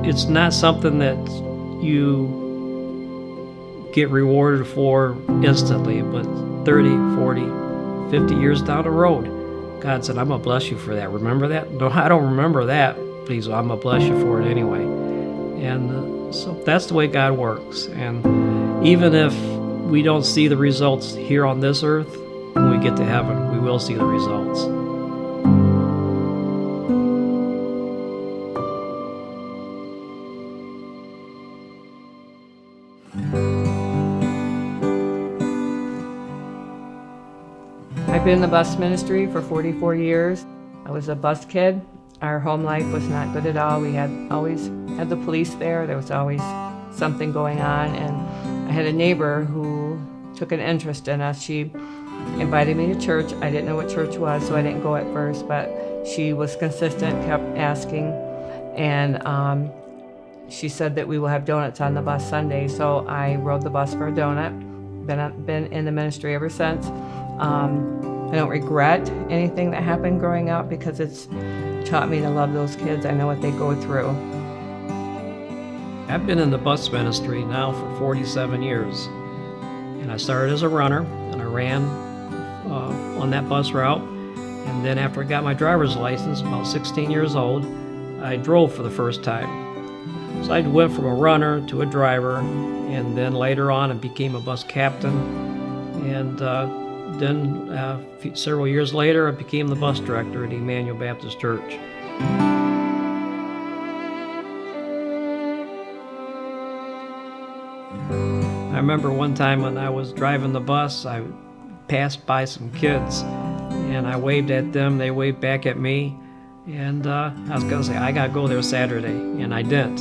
it's not something that you get rewarded for instantly, but 30, 40, 50 years down the road, God said, I'm going to bless you for that. Remember that? No, I don't remember that. Please, I'm going to bless you for it anyway. And so that's the way God works. And even if we don't see the results here on this earth, when we get to heaven, we will see the results. I've been in the bus ministry for 44 years. I was a bus kid. Our home life was not good at all. We had always had the police there. There was always something going on. And I had a neighbor who took an interest in us. She invited me to church. I didn't know what church was, so I didn't go at first, but she was consistent, kept asking. And she said that we will have donuts on the bus Sunday. So I rode the bus for a donut. Been in the ministry ever since. I don't regret anything that happened growing up because it's taught me to love those kids. I know what they go through. I've been in the bus ministry now for 47 years. And I started as a runner, and I ran on that bus route. And then after I got my driver's license, about 16 years old, I drove for the first time. So I went from a runner to a driver, and then later on I became a bus captain. And then several years later, I became the bus director at Emmanuel Baptist Church. I remember one time when I was driving the bus, I passed by some kids, and I waved at them. They waved back at me, and I was going to say, I got to go there Saturday, and I didn't.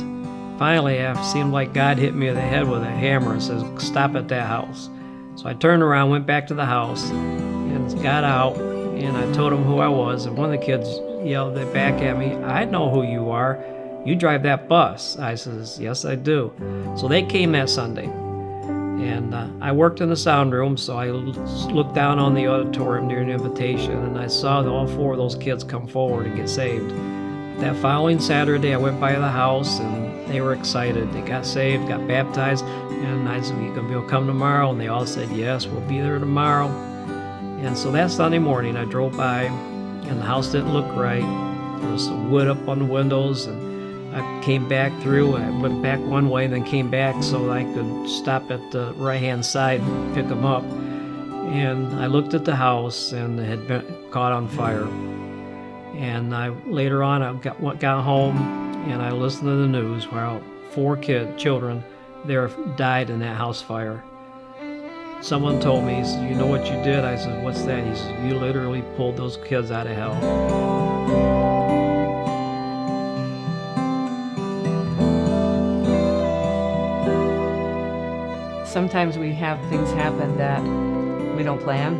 Finally, it seemed like God hit me in the head with a hammer and says, stop at that house. So I turned around, went back to the house, and got out, and I told them who I was, and one of the kids yelled back at me, I know who you are. You drive that bus. I says, yes, I do. So they came that Sunday, and I worked in the sound room, so I looked down on the auditorium during the invitation, and I saw all four of those kids come forward and get saved. That following Saturday, I went by the house, and they were excited. They got saved, got baptized, and I said, you gonna come tomorrow? And they all said, yes, we'll be there tomorrow. And so that Sunday morning, I drove by, and the house didn't look right. There was some wood up on the windows, and I came back through, and I went back one way, then came back so I could stop at the right-hand side and pick them up. And I looked at the house, and it had been caught on fire. And later on, I got home, and I listened to the news where 4 children there died in that house fire. Someone told me, he said, you know what you did? I said, what's that? He said, you literally pulled those kids out of hell. Sometimes we have things happen that we don't plan,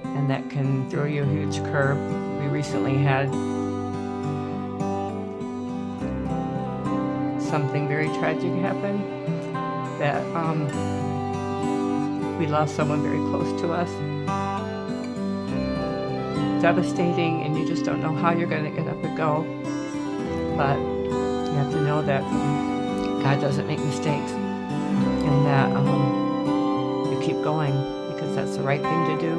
and that can throw you a huge curve. We recently had something very tragic happen that we lost someone very close to us. Devastating, and you just don't know how you're going to get up and go. But you have to know that God doesn't make mistakes, and that you keep going because that's the right thing to do.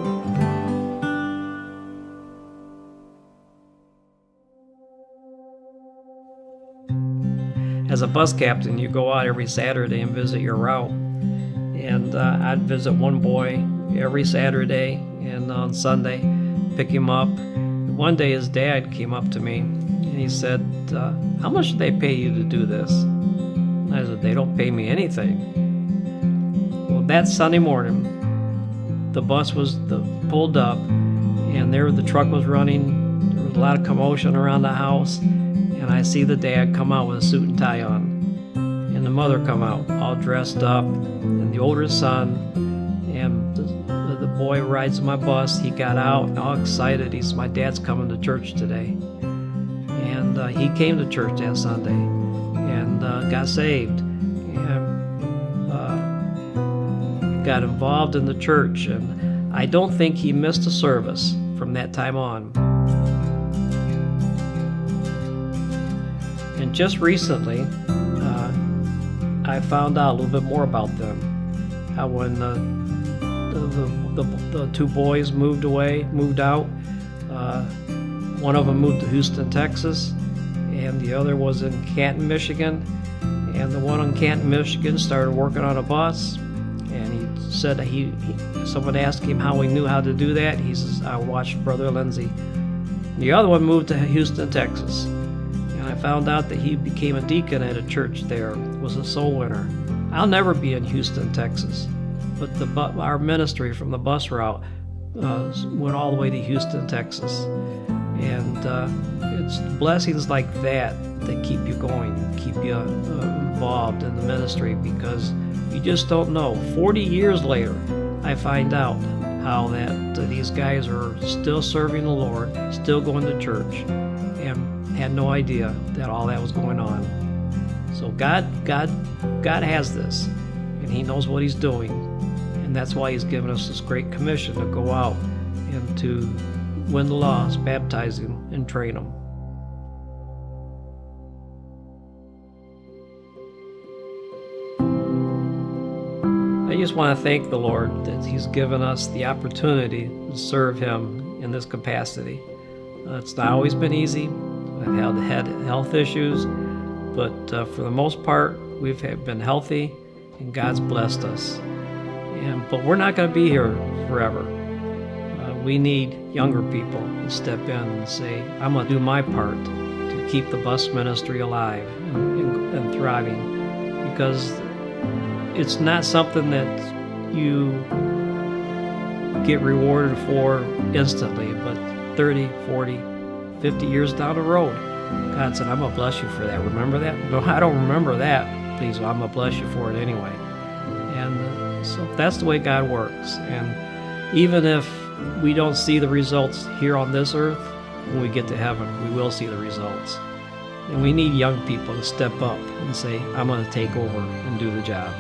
As a bus captain, you go out every Saturday and visit your route. And I'd visit one boy every Saturday, and on Sunday, pick him up. One day his dad came up to me, and he said, how much do they pay you to do this? And I said, they don't pay me anything. Well, that Sunday morning, the bus was pulled up, and the truck was running. There was a lot of commotion around the house. And I see the dad come out with a suit and tie on, and the mother come out all dressed up, and the older son, and the boy rides my bus. He got out all excited. He said, my dad's coming to church today. And he came to church that Sunday and got saved, and got involved in the church. And I don't think he missed a service from that time on. And just recently, I found out a little bit more about them. How when the two boys moved out, one of them moved to Houston, Texas, and the other was in Canton, Michigan. And the one in Canton, Michigan started working on a bus, and he said that someone asked him how he knew how to do that. He says, I watched Brother Lindsay. The other one moved to Houston, Texas, and I found out that he became a deacon at a church there, was a soul winner. I'll never be in Houston, Texas, but our ministry from the bus route went all the way to Houston, Texas. And it's blessings like that that keep you going, keep you involved in the ministry, because you just don't know. 40 years later, I find out how that these guys are still serving the Lord, still going to church, and had no idea that all that was going on. So God has this, and He knows what He's doing, and that's why He's given us this great commission to go out and to win the lost, baptizing, and train them. I just want to thank the Lord that He's given us the opportunity to serve Him in this capacity. It's not always been easy. I've had health issues, but for the most part, we've been healthy, and God's blessed us. But we're not going to be here forever. We need younger people to step in and say, I'm going to do my part to keep the bus ministry alive and thriving, because it's not something that you get rewarded for instantly, but 30, 40, 50 years down the road, God said, I'm going to bless you for that. Remember that? No, I don't remember that. Please, I'm going to bless you for it anyway. And so that's the way God works. And even if we don't see the results here on this earth, when we get to heaven, we will see the results. And we need young people to step up and say, I'm going to take over and do the job.